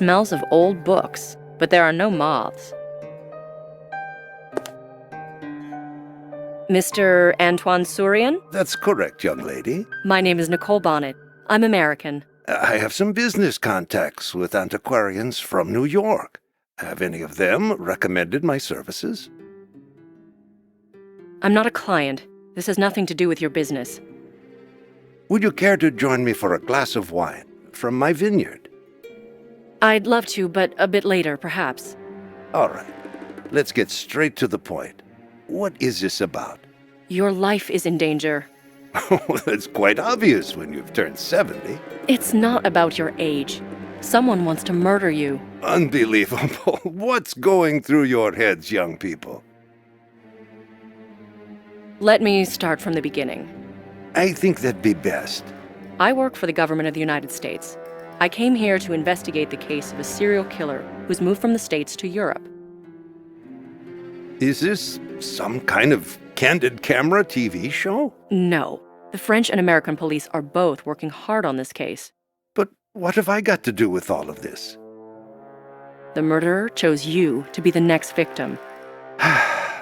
smells of old books, but there are no moths. Mr. Antoine Sourian? That's correct, young lady. My name is Nicole Bonnet. I'm American. I have some business contacts with antiquarians from New York. Have any of them recommended my services? I'm not a client. This has nothing to do with your business. Would you care to join me for a glass of wine from my vineyard? I'd love to, but a bit later, perhaps. All right. Let's get straight to the point. What is this about? Your life is in danger. It's quite obvious when you've turned 70. It's not about your age. Someone wants to murder you. Unbelievable. What's going through your heads, young people? Let me start from the beginning. I think that'd be best. I work for the government of the United States. I came here to investigate the case of a serial killer who's moved from the States to Europe. Is this some kind of candid camera TV show? No. The French and American police are both working hard on this case. But what have I got to do with all of this? The murderer chose you to be the next victim.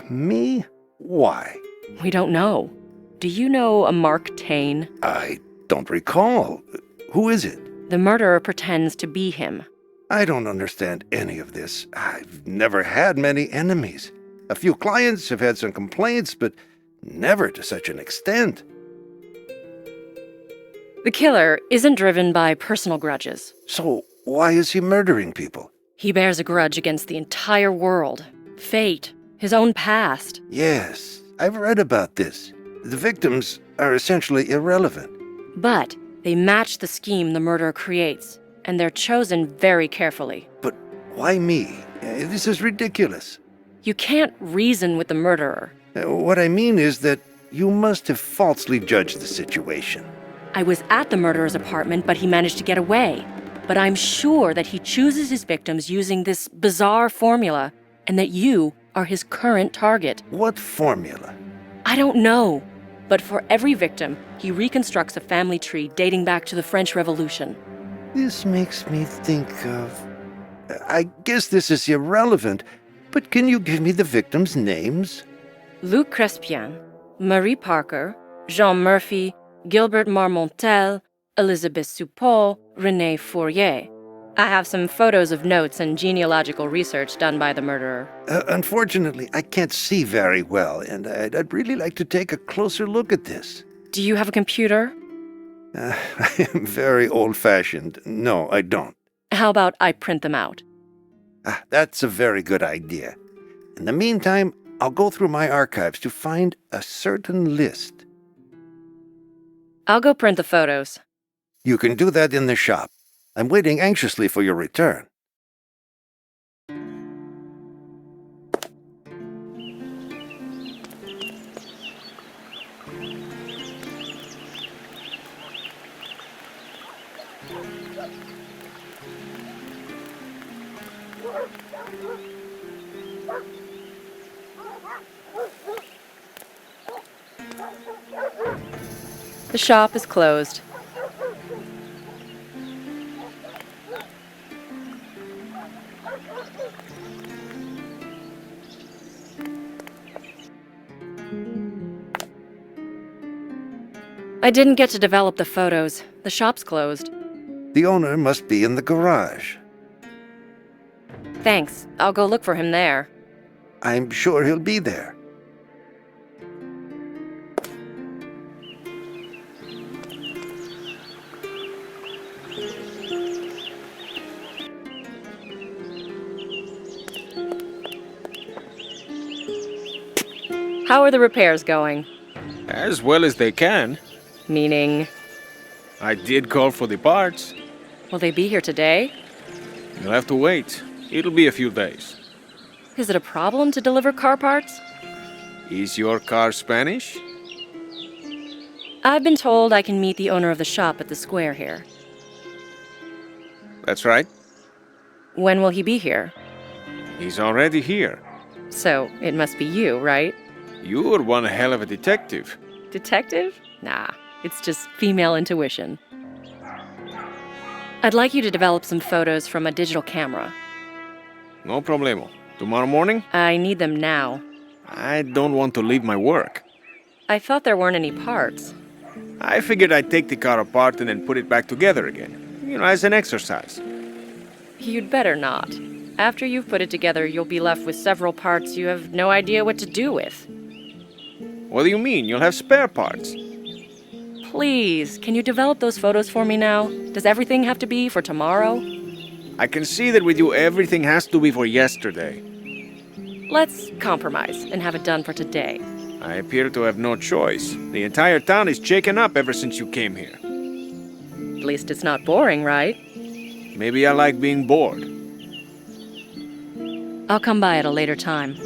Me? Why? We don't know. Do you know a Mark Twain? I don't recall. Who is it? The murderer pretends to be him. I don't understand any of this. I've never had many enemies. A few clients have had some complaints, but never to such an extent. The killer isn't driven by personal grudges. So why is he murdering people? He bears a grudge against the entire world, fate, his own past. Yes, I've read about this. The victims are essentially irrelevant. But they match the scheme the murderer creates, and they're chosen very carefully. But why me? This is ridiculous. You can't reason with the murderer. What I mean is that you must have falsely judged the situation. I was at the murderer's apartment, but he managed to get away. But I'm sure that he chooses his victims using this bizarre formula, and that you are his current target. What formula? I don't know. But for every victim, he reconstructs a family tree dating back to the French Revolution. This makes me think of... I guess this is irrelevant, but can you give me the victims' names? Luc Crespien, Marie Parker, Jean Murphy, Gilbert Marmontel, Elizabeth Suppot, René Fourier. I have some photos of notes and genealogical research done by the murderer. Unfortunately, I can't see very well, and I'd really like to take a closer look at this. Do you have a computer? I am very old-fashioned. No, I don't. How about I print them out? That's a very good idea. In the meantime, I'll go through my archives to find a certain list. I'll go print the photos. You can do that in the shop. I'm waiting anxiously for your return. The shop is closed. I didn't get to develop the photos. The shop's closed. The owner must be in the garage. Thanks. I'll go look for him there. I'm sure he'll be there. How are the repairs going? As well as they can. Meaning, I did call for the parts. will they be here today? You'll have to wait. It'll be a few days. Is it a problem to deliver car parts? Is your car Spanish? I've been told I can meet the owner of the shop at the square here. That's right. When will he be here? He's already here. So, it must be you, right? You're one hell of a detective. Detective? Nah, it's just female intuition. I'd like you to develop some photos from a digital camera. No problemo. Tomorrow morning? I need them now. I don't want to leave my work. I thought there weren't any parts. I figured I'd take the car apart and then put it back together again. As an exercise. You'd better not. After you've put it together, you'll be left with several parts you have no idea what to do with. What do you mean? You'll have spare parts. Please, can you develop those photos for me now? Does everything have to be for tomorrow? I can see that with you everything has to be for yesterday. Let's compromise and have it done for today. I appear to have no choice. The entire town is shaken up ever since you came here. At least it's not boring, right? Maybe I like being bored. I'll come by at a later time.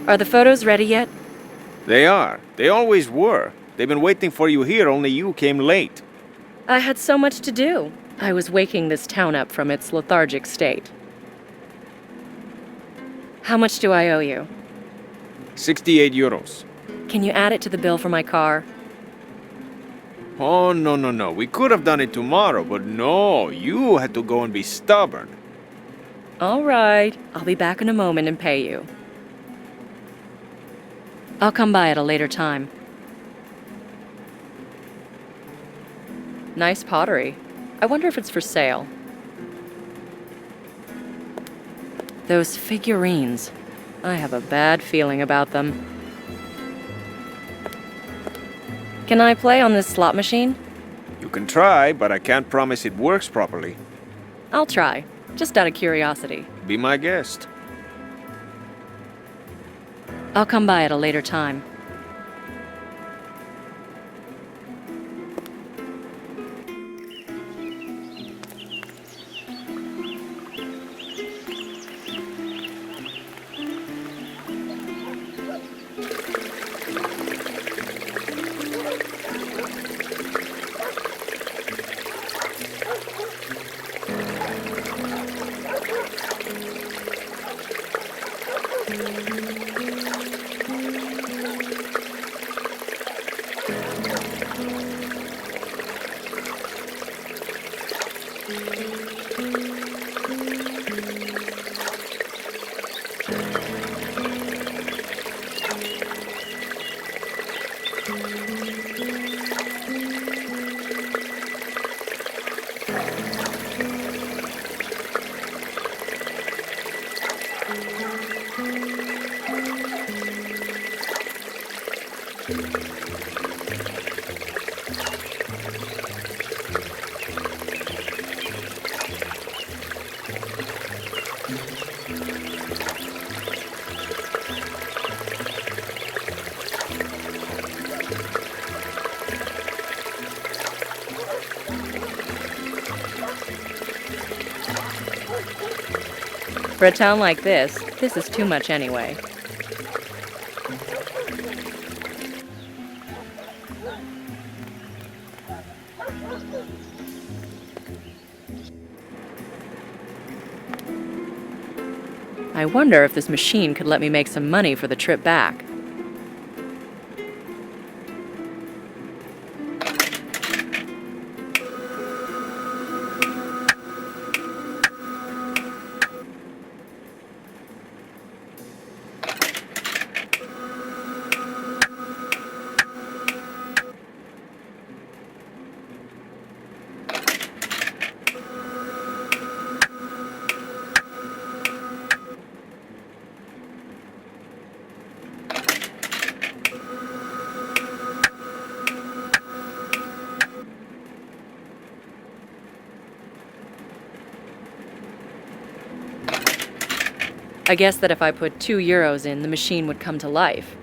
Are the photos ready yet? They are. They always were. They've been waiting for you here, only you came late. I had so much to do. I was waking this town up from its lethargic state. How much do I owe you? 68 euros. Can you add it to the bill for my car? Oh, no. We could have done it tomorrow, but no, you had to go and be stubborn. All right. I'll be back in a moment and pay you. I'll come by at a later time. Nice pottery. I wonder if it's for sale. Those figurines. I have a bad feeling about them. Can I play on this slot machine? You can try, but I can't promise it works properly. I'll try, just out of curiosity. Be my guest. I'll come by at a later time. For a town like this is too much anyway. I wonder if this machine could let me make some money for the trip back. I guess that if I put 2 euros in, the machine would come to life.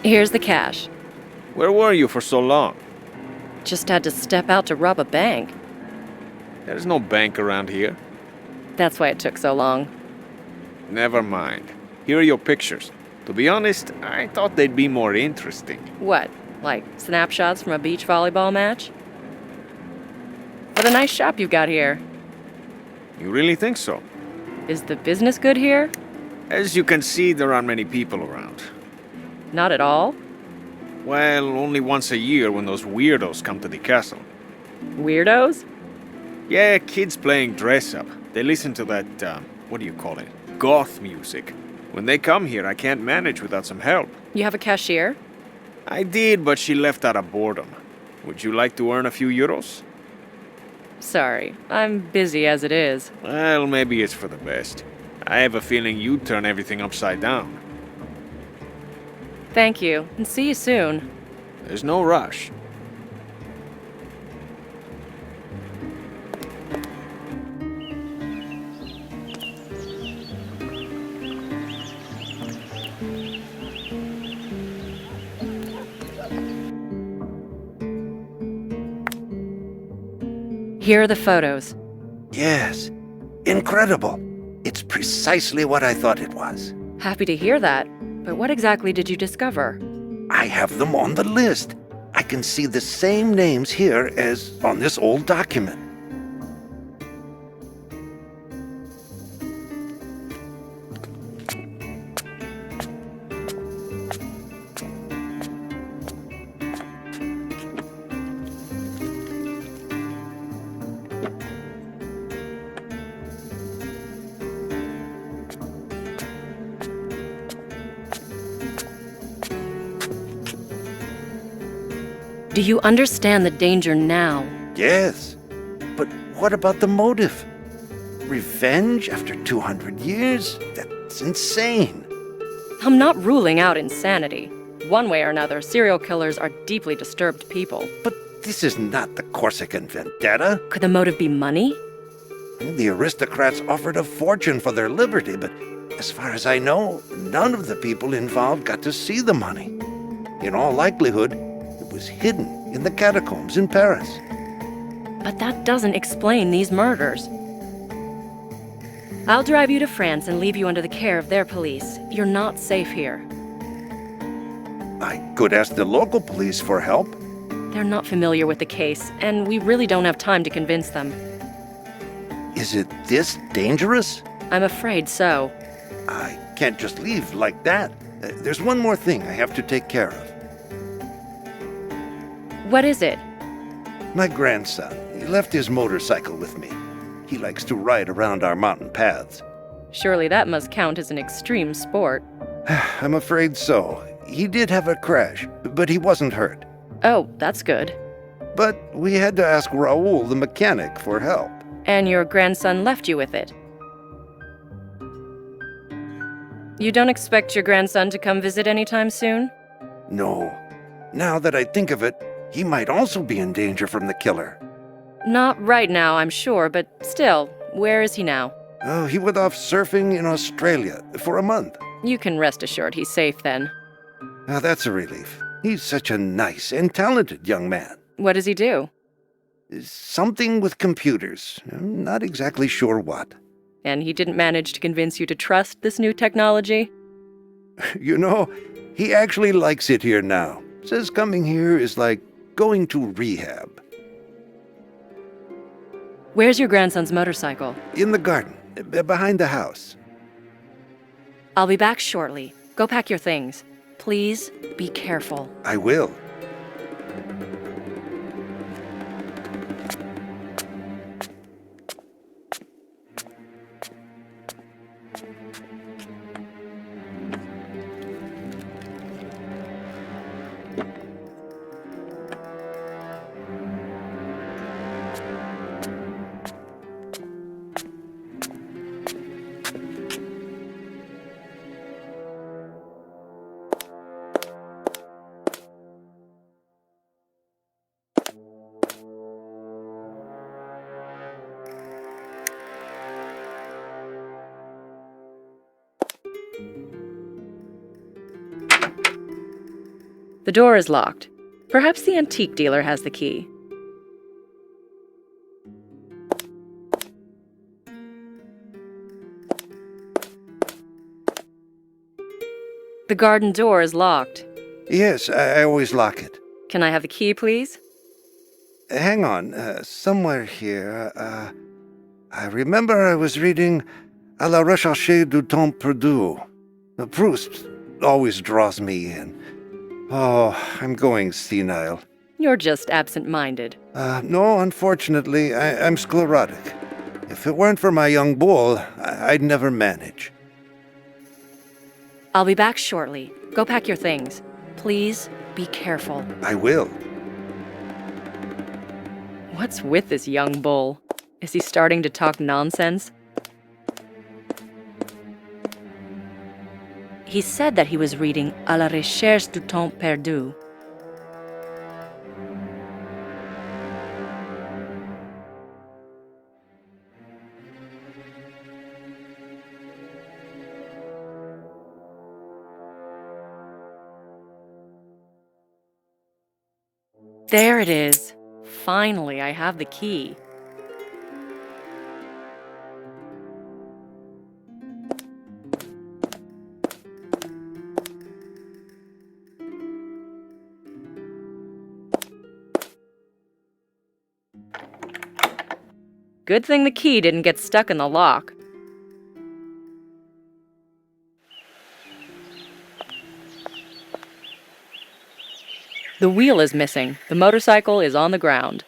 Here's the cash. Where were you for so long? Just had to step out to rob a bank. There's no bank around here. That's why it took so long. Never mind. Here are your pictures. To be honest, I thought they'd be more interesting. What, like snapshots from a beach volleyball match? What a nice shop you've got here. You really think so? Is the business good here? As you can see, there aren't many people around. Not at all. Well, only once a year when those weirdos come to the castle. Weirdos? Yeah, kids playing dress up. They listen to that, what do you call it? Goth music. When they come here, I can't manage without some help. You have a cashier? I did, but she left out of boredom. Would you like to earn a few euros? Sorry, I'm busy as it is. Well, maybe it's for the best. I have a feeling you'd turn everything upside down. Thank you, and see you soon. There's no rush. Here are the photos. Yes. Incredible. It's precisely what I thought it was. Happy to hear that. But what exactly did you discover? I have them on the list. I can see the same names here as on this old document. Do you understand the danger now? Yes. But what about the motive? Revenge after 200 years? That's insane. I'm not ruling out insanity. One way or another, serial killers are deeply disturbed people. But this is not the Corsican vendetta. Could the motive be money? The aristocrats offered a fortune for their liberty, but as far as I know, none of the people involved got to see the money. In all likelihood, it was hidden in the catacombs in Paris. But that doesn't explain these murders. I'll drive you to France and leave you under the care of their police. You're not safe here. I could ask the local police for help. They're not familiar with the case, and we really don't have time to convince them. Is it this dangerous? I'm afraid so. I can't just leave like that. There's one more thing I have to take care of. What is it? My grandson. He left his motorcycle with me. He likes to ride around our mountain paths. Surely that must count as an extreme sport. I'm afraid so. He did have a crash, but he wasn't hurt. Oh, that's good. But we had to ask Raoul, the mechanic, for help. And your grandson left you with it. You don't expect your grandson to come visit anytime soon? No. Now that I think of it, he might also be in danger from the killer. Not right now, I'm sure, but still, where is he now? Oh, he went off surfing in Australia for a month. You can rest assured he's safe then. Now that's a relief. He's such a nice and talented young man. What does he do? Something with computers. I'm not exactly sure what. And he didn't manage to convince you to trust this new technology? You know, he actually likes it here now. Says coming here is like going to rehab. Where's your grandson's motorcycle? In the garden, behind the house. I'll be back shortly. Go pack your things. Please be careful. I will. The door is locked. Perhaps the antique dealer has the key. The garden door is locked. Yes, I always lock it. Can I have the key, please? Hang on, somewhere here, I remember I was reading À la recherche du temps perdu. Proust always draws me in. Oh, I'm going senile. You're just absent-minded. No, unfortunately, I'm sclerotic. If it weren't for my young bull, I'd never manage. I'll be back shortly. Go pack your things. Please be careful. I will. What's with this young bull? Is he starting to talk nonsense? He said that he was reading À la recherche du temps perdu. There it is. Finally, I have the key. Good thing the key didn't get stuck in the lock. The wheel is missing. The motorcycle is on the ground.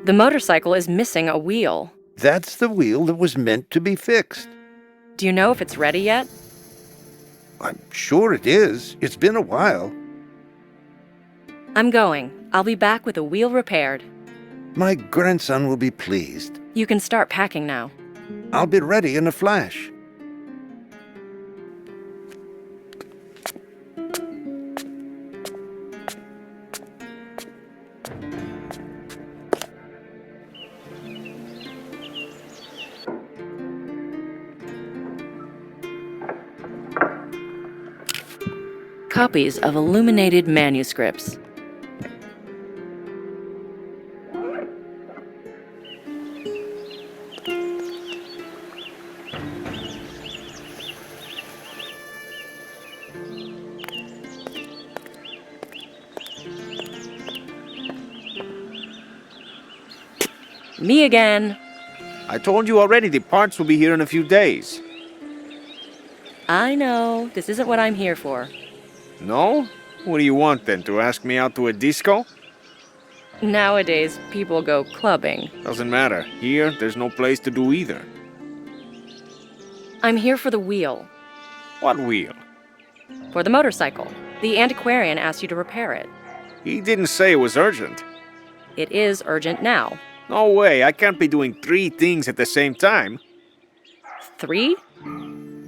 The motorcycle is missing a wheel. That's the wheel that was meant to be fixed. Do you know if it's ready yet? I'm sure it is. It's been a while. I'm going. I'll be back with the wheel repaired. My grandson will be pleased. You can start packing now. I'll be ready in a flash. Copies of illuminated manuscripts. Me again. I told you already the parts will be here in a few days. I know. This isn't what I'm here for. No? What do you want then, to ask me out to a disco? Nowadays, people go clubbing. Doesn't matter. Here, there's no place to do either. I'm here for the wheel. What wheel? For the motorcycle. The antiquarian asked you to repair it. He didn't say it was urgent. It is urgent now. No way, I can't be doing 3 things at the same time. 3?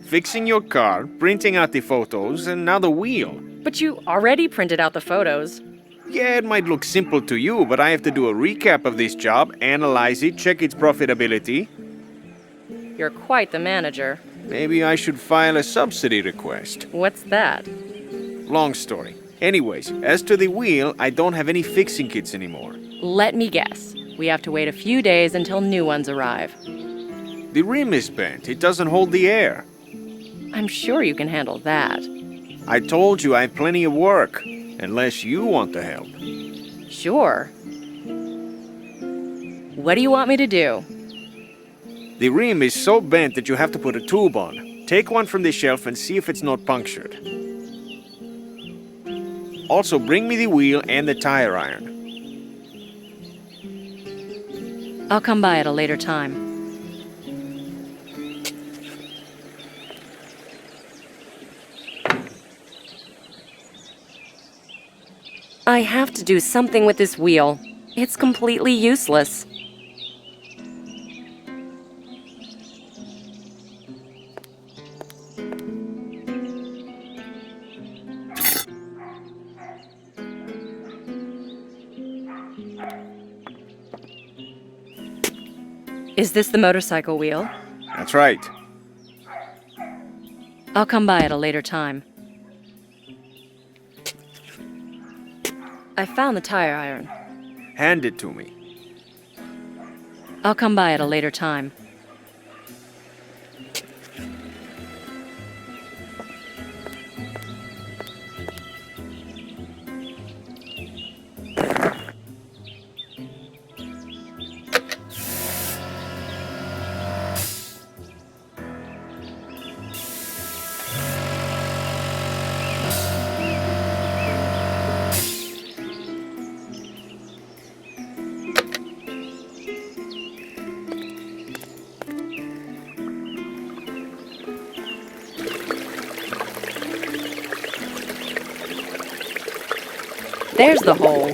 Fixing your car, printing out the photos, and now the wheel. But you already printed out the photos. Yeah, it might look simple to you, but I have to do a recap of this job, analyze it, check its profitability. You're quite the manager. Maybe I should file a subsidy request. What's that? Long story. Anyways, as to the wheel, I don't have any fixing kits anymore. Let me guess. We have to wait a few days until new ones arrive. The rim is bent. It doesn't hold the air. I'm sure you can handle that. I told you I have plenty of work. Unless you want to help. Sure. What do you want me to do? The rim is so bent that you have to put a tube on. Take one from the shelf and see if it's not punctured. Also, bring me the wheel and the tire iron. I'll come by at a later time. I have to do something with this wheel. It's completely useless. Is this the motorcycle wheel? That's right. I'll come by at a later time. I found the tire iron. Hand it to me. I'll come by at a later time. There's the hole.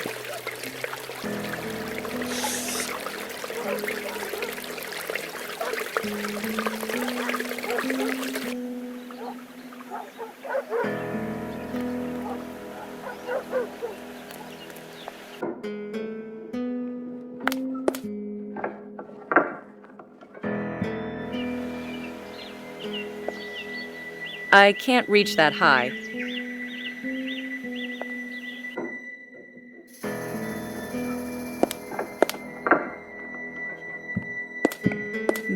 I can't reach that high.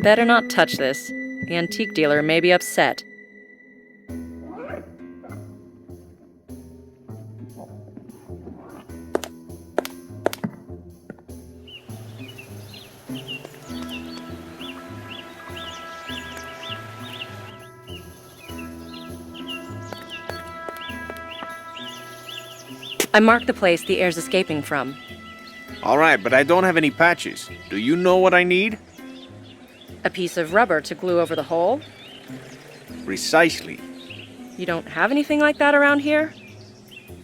Better not touch this. The antique dealer may be upset. I marked the place the air's escaping from. All right, but I don't have any patches. Do you know what I need? A piece of rubber to glue over the hole? Precisely. You don't have anything like that around here?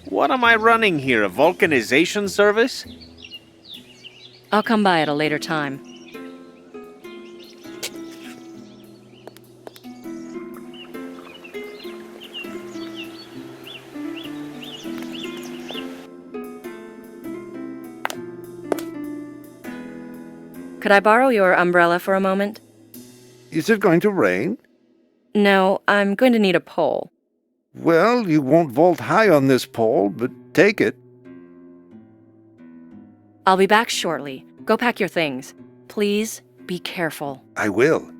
What am I running here, a vulcanization service? I'll come by at a later time. Could I borrow your umbrella for a moment? Is it going to rain? No, I'm going to need a pole. Well, you won't vault high on this pole, but take it. I'll be back shortly. Go pack your things. Please be careful. I will.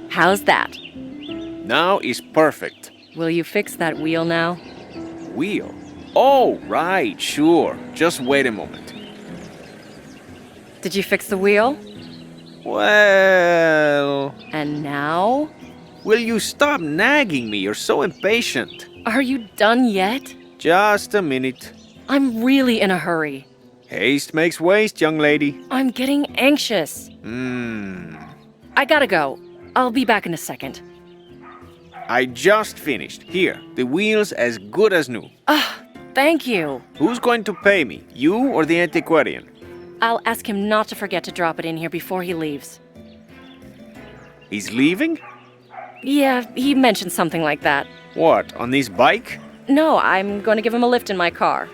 How's that? Now is perfect. Will you fix that wheel now? Wheel? Oh, right, sure. Just wait a moment. Did you fix the wheel? Well... And now? Will you stop nagging me? You're so impatient. Are you done yet? Just a minute. I'm really in a hurry. Haste makes waste, young lady. I'm getting anxious. I gotta go. I'll be back in a second. I just finished. Here, the wheel's as good as new. Thank you. Who's going to pay me? You or the antiquarian? I'll ask him not to forget to drop it in here before he leaves. He's leaving? Yeah, he mentioned something like that. What, on this bike? No, I'm going to give him a lift in my car.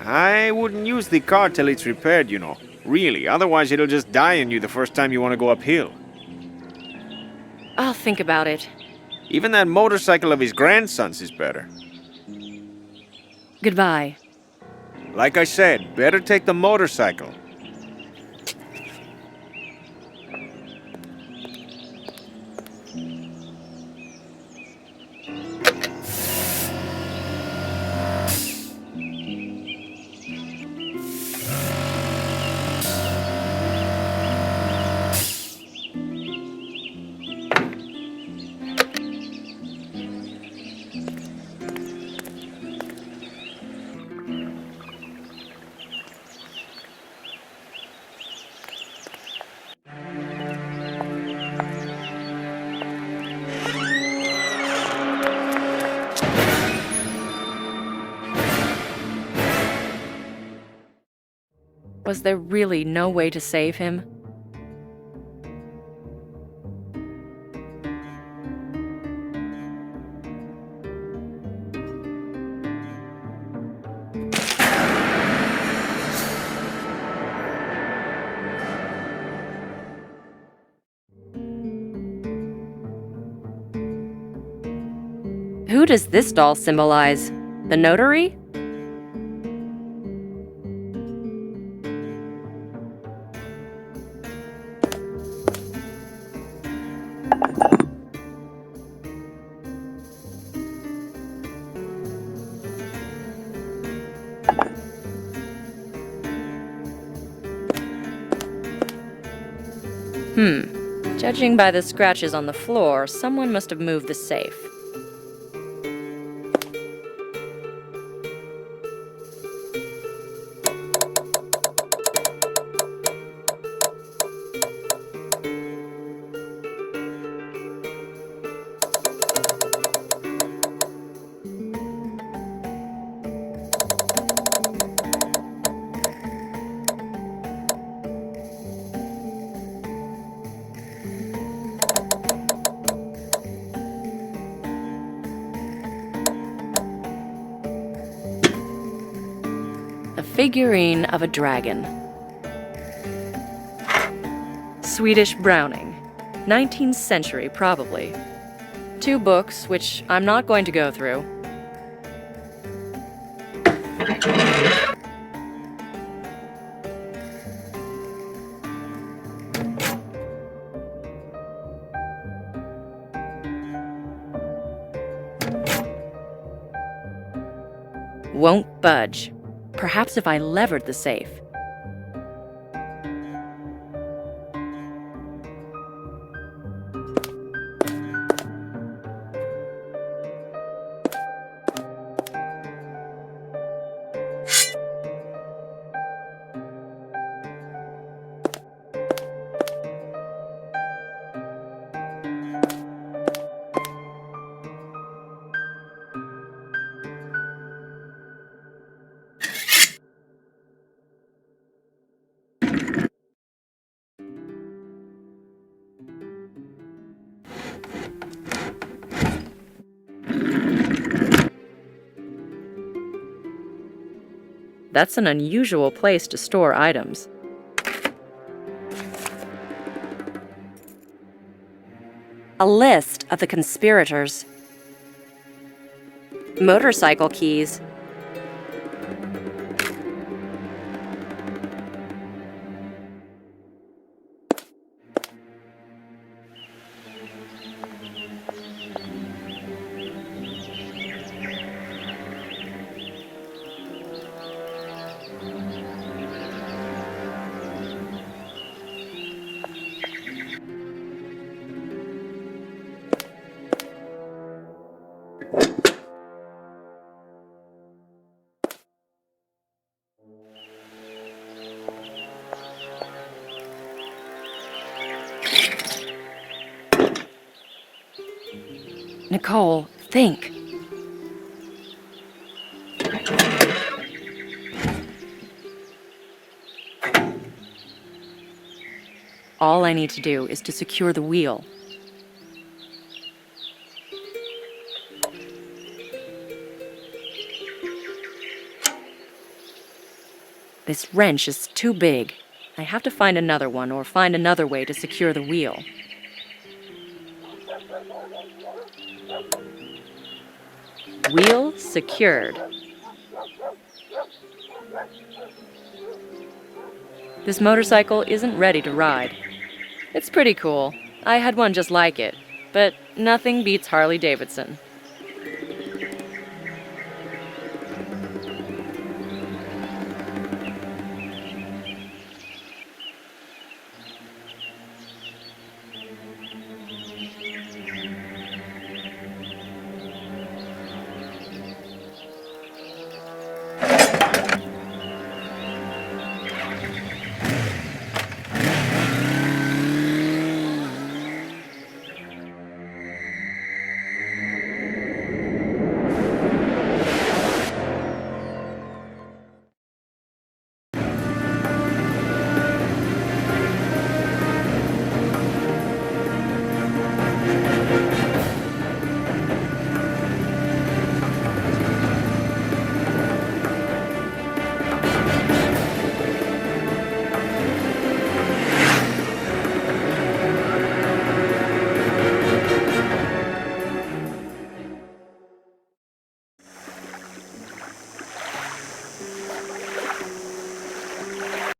I wouldn't use the car till it's repaired, you know. Really, otherwise it'll just die on you the first time you want to go uphill. I'll think about it. Even that motorcycle of his grandson's is better. Goodbye. Like I said, better take the motorcycle. Was there really no way to save him? Who does this doll symbolize? The notary? Judging by the scratches on the floor, someone must have moved the safe. A figurine of a dragon. Swedish Browning. 19th century, probably. 2 books, which I'm not going to go through. Won't budge. Perhaps if I levered the safe. That's an unusual place to store items. A list of the conspirators. Motorcycle keys. Nicole, think. All I need to do is to secure the wheel. This wrench is too big. I have to find another one or find another way to secure the wheel. Wheel secured. This motorcycle isn't ready to ride. It's pretty cool. I had one just like it, but nothing beats Harley-Davidson.